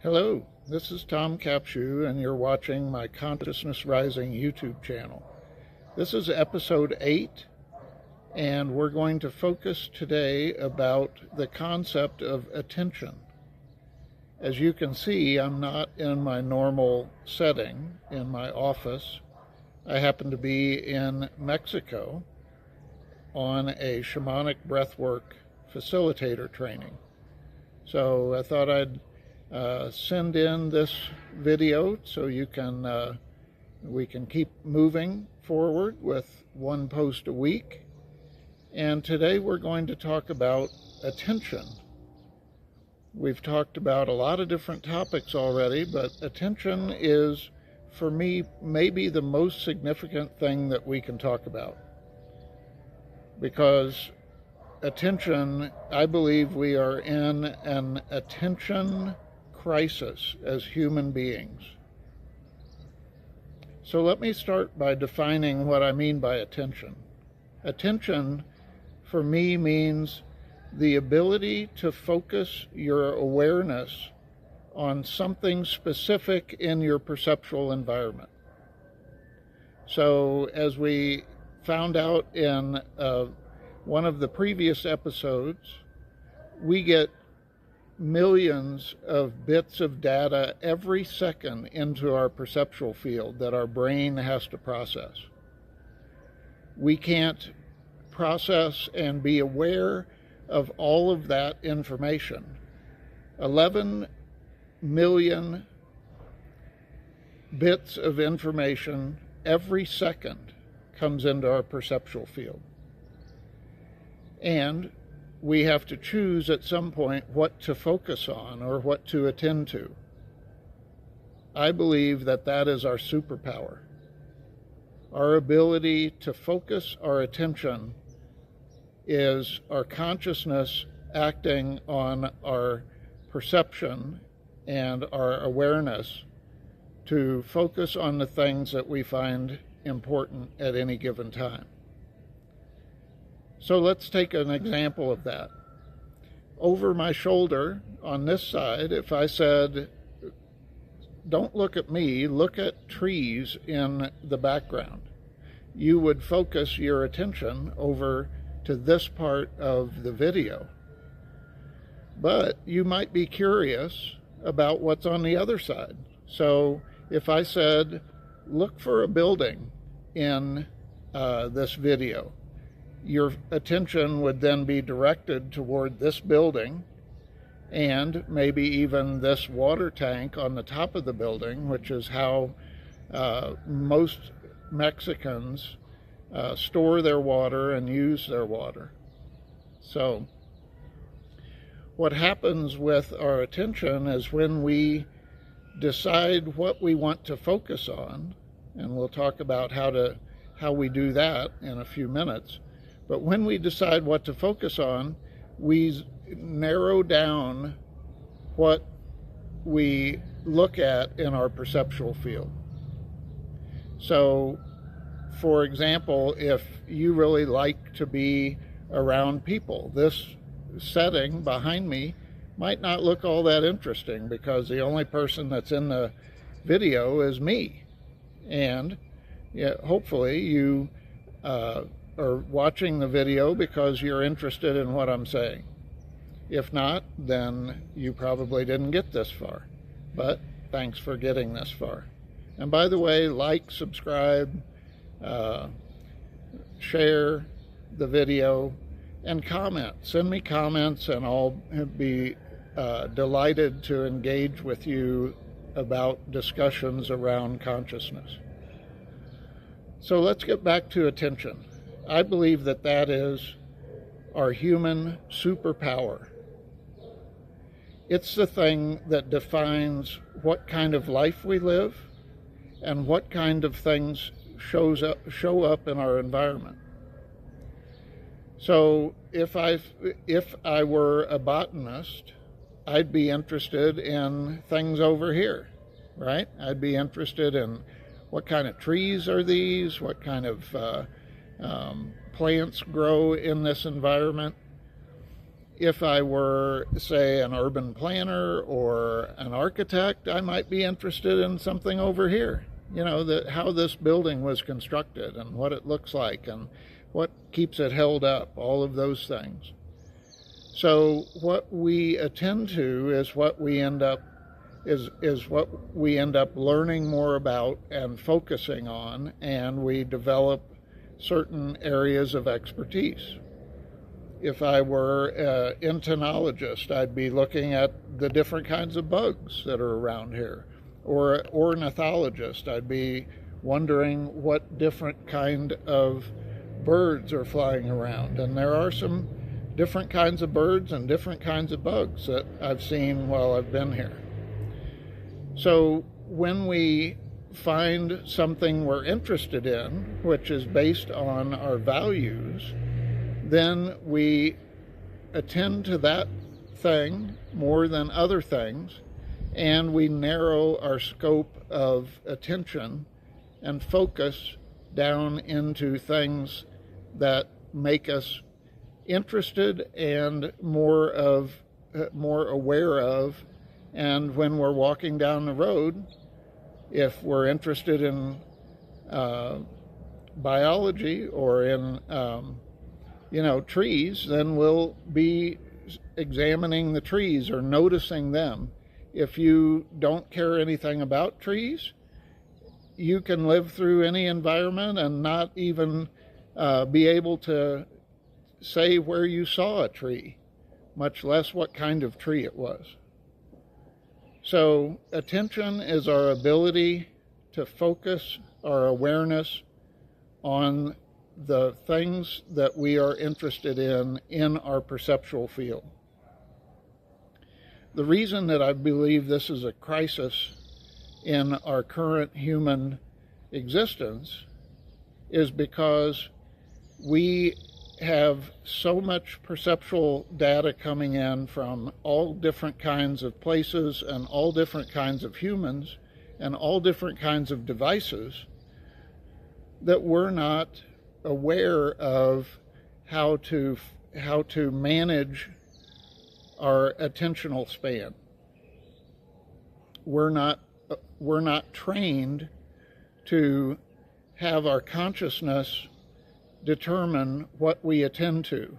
Hello, this is Tom Capshew, and you're watching my Consciousness Rising YouTube channel. This is episode 8, and we're going to focus today about the concept of attention. As you can see, I'm not in my normal setting in my office. I happen to be in Mexico on a shamanic breathwork facilitator training. So I thought I'd send in this video so we can keep moving forward with one post a week. And today we're going to talk about attention. We've talked about a lot of different topics already, but attention is, for me, maybe the most significant thing that we can talk about. Because attention, I believe we are in an attention crisis as human beings. So let me start by defining what I mean by attention. Attention, for me, means the ability to focus your awareness on something specific in your perceptual environment. So as we found out in one of the previous episodes, we get millions of bits of data every second into our perceptual field that our brain has to process. We can't process and be aware of all of that information. 11 million bits of information every second comes into our perceptual field. And we have to choose at some point what to focus on or what to attend to. I believe that that is our superpower. Our ability to focus our attention is our consciousness acting on our perception and our awareness to focus on the things that we find important at any given time. So let's take an example of that. Over my shoulder on this side, if I said, don't look at me, look at trees in the background, you would focus your attention over to this part of the video. But you might be curious about what's on the other side. So if I said, look for a building in this video, your attention would then be directed toward this building and maybe even this water tank on the top of the building, which is how most Mexicans store their water and use their water. So what happens with our attention is when we decide what we want to focus on, and we'll talk about how we do that in a few minutes. But when we decide what to focus on, we narrow down what we look at in our perceptual field. So, for example, if you really like to be around people, this setting behind me might not look all that interesting because the only person that's in the video is me. And hopefully you are watching the video because you're interested in what I'm saying. If not, then you probably didn't get this far. But thanks for getting this far. And by the way, like, subscribe, share the video, and comment. Send me comments and I'll be delighted to engage with you about discussions around consciousness. So let's get back to attention. I believe that that is our human superpower. It's the thing that defines what kind of life we live and what kind of things show up in our environment. So if I were a botanist, I'd be interested in things over here, right? I'd be interested in what kind of trees are these, what kind of plants grow in this environment. if I were, say, an urban planner or an architect, I might be interested in something over here. You know, how this building was constructed and what it looks like and what keeps it held up, all of those things. So what we attend to is what we end up learning more about and focusing on, and we develop certain areas of expertise. If I were an entomologist, I'd be looking at the different kinds of bugs that are around here. Or an ornithologist, I'd be wondering what different kind of birds are flying around. And there are some different kinds of birds and different kinds of bugs that I've seen while I've been here. So when we find something we're interested in, which is based on our values, then we attend to that thing more than other things, and we narrow our scope of attention and focus down into things that make us interested and more aware of. And when we're walking down the road, if we're interested in biology or in trees, then we'll be examining the trees or noticing them. If you don't care anything about trees, you can live through any environment and not even be able to say where you saw a tree, much less what kind of tree it was. So attention is our ability to focus our awareness on the things that we are interested in our perceptual field. The reason that I believe this is a crisis in our current human existence is because we have so much perceptual data coming in from all different kinds of places and all different kinds of humans and all different kinds of devices that we're not aware of how to manage our attentional span. We're not trained to have our consciousness determine what we attend to.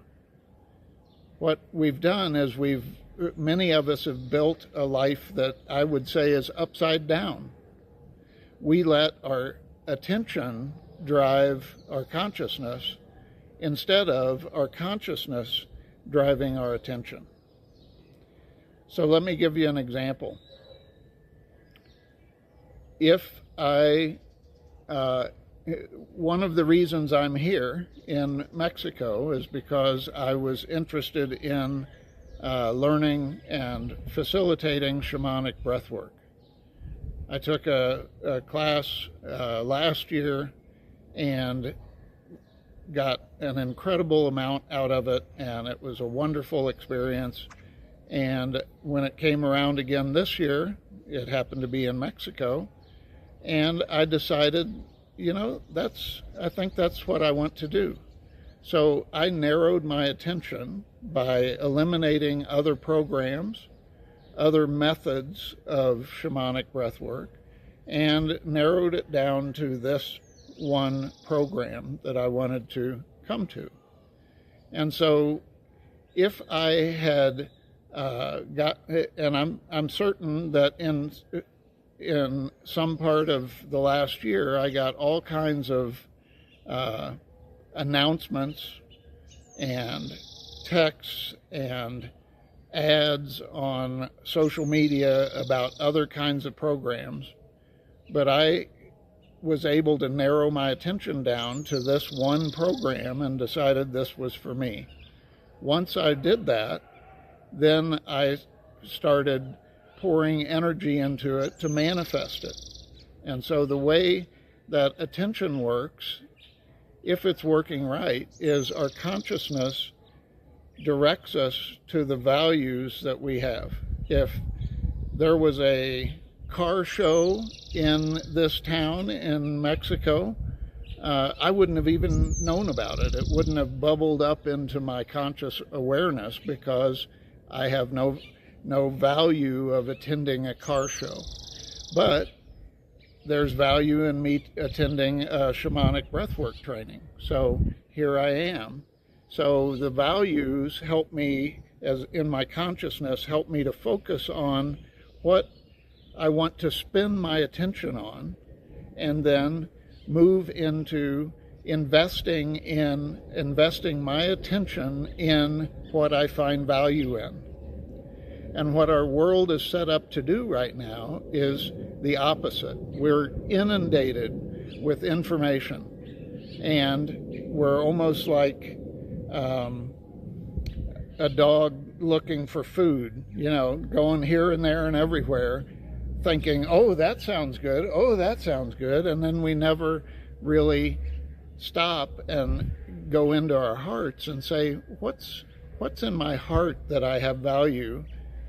What we've done is many of us have built a life that I would say is upside down. We let our attention drive our consciousness instead of our consciousness driving our attention. So let me give you an example. One of the reasons I'm here in Mexico is because I was interested in learning and facilitating shamanic breathwork. I took a class last year and got an incredible amount out of it, and it was a wonderful experience. And when it came around again this year, it happened to be in Mexico, and I decided, I think that's what I want to do. So I narrowed my attention by eliminating other programs, other methods of shamanic breathwork, and narrowed it down to this one program that I wanted to come to. And so if I had I'm certain that in some part of the last year, I got all kinds of announcements and texts and ads on social media about other kinds of programs, but I was able to narrow my attention down to this one program and decided this was for me. Once I did that, then I started pouring energy into it to manifest it. And so the way that attention works, if it's working right, is our consciousness directs us to the values that we have. If there was a car show in this town in Mexico, I wouldn't have even known about it. It wouldn't have bubbled up into my conscious awareness because I have no value of attending a car show. But there's value in me attending a shamanic breathwork training. So here I am. So the values help me, as in my consciousness, help me to focus on what I want to spend my attention on, and then move into investing my attention in what I find value in. And what our world is set up to do right now is the opposite. We're inundated with information, and we're almost like a dog looking for food, going here and there and everywhere, thinking, oh, that sounds good, oh, that sounds good, and then we never really stop and go into our hearts and say, what's in my heart that I have value,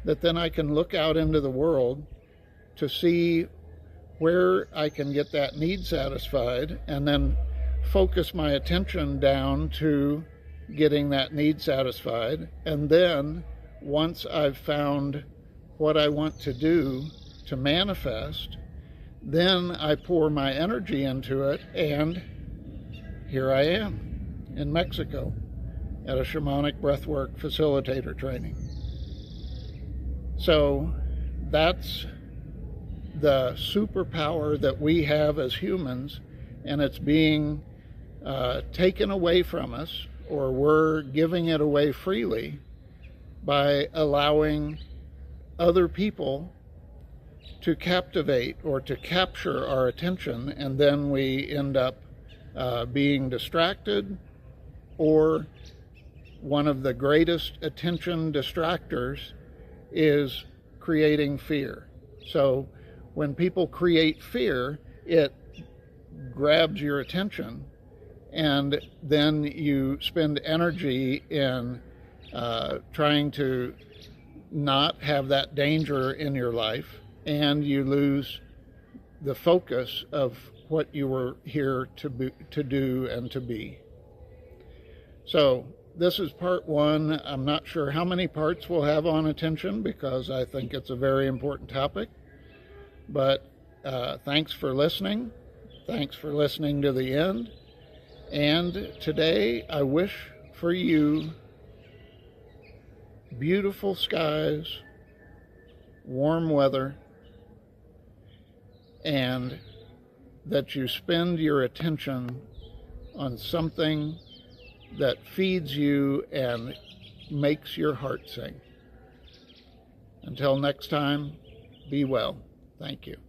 that then I can look out into the world to see where I can get that need satisfied, and then focus my attention down to getting that need satisfied. And then once I've found what I want to do to manifest, then I pour my energy into it, and here I am in Mexico at a shamanic breathwork facilitator training. So that's the superpower that we have as humans, and it's being taken away from us, or we're giving it away freely by allowing other people to captivate or to capture our attention, and then we end up being distracted, or one of the greatest attention distractors is creating fear. So when people create fear, it grabs your attention, and then you spend energy in trying to not have that danger in your life, and you lose the focus of what you were here to do and to be. So this is part one. I'm not sure how many parts we'll have on attention, because I think it's a very important topic. But thanks for listening. Thanks for listening to the end. And today I wish for you beautiful skies, warm weather, and that you spend your attention on something that feeds you and makes your heart sing. Until next time, be well. Thank you.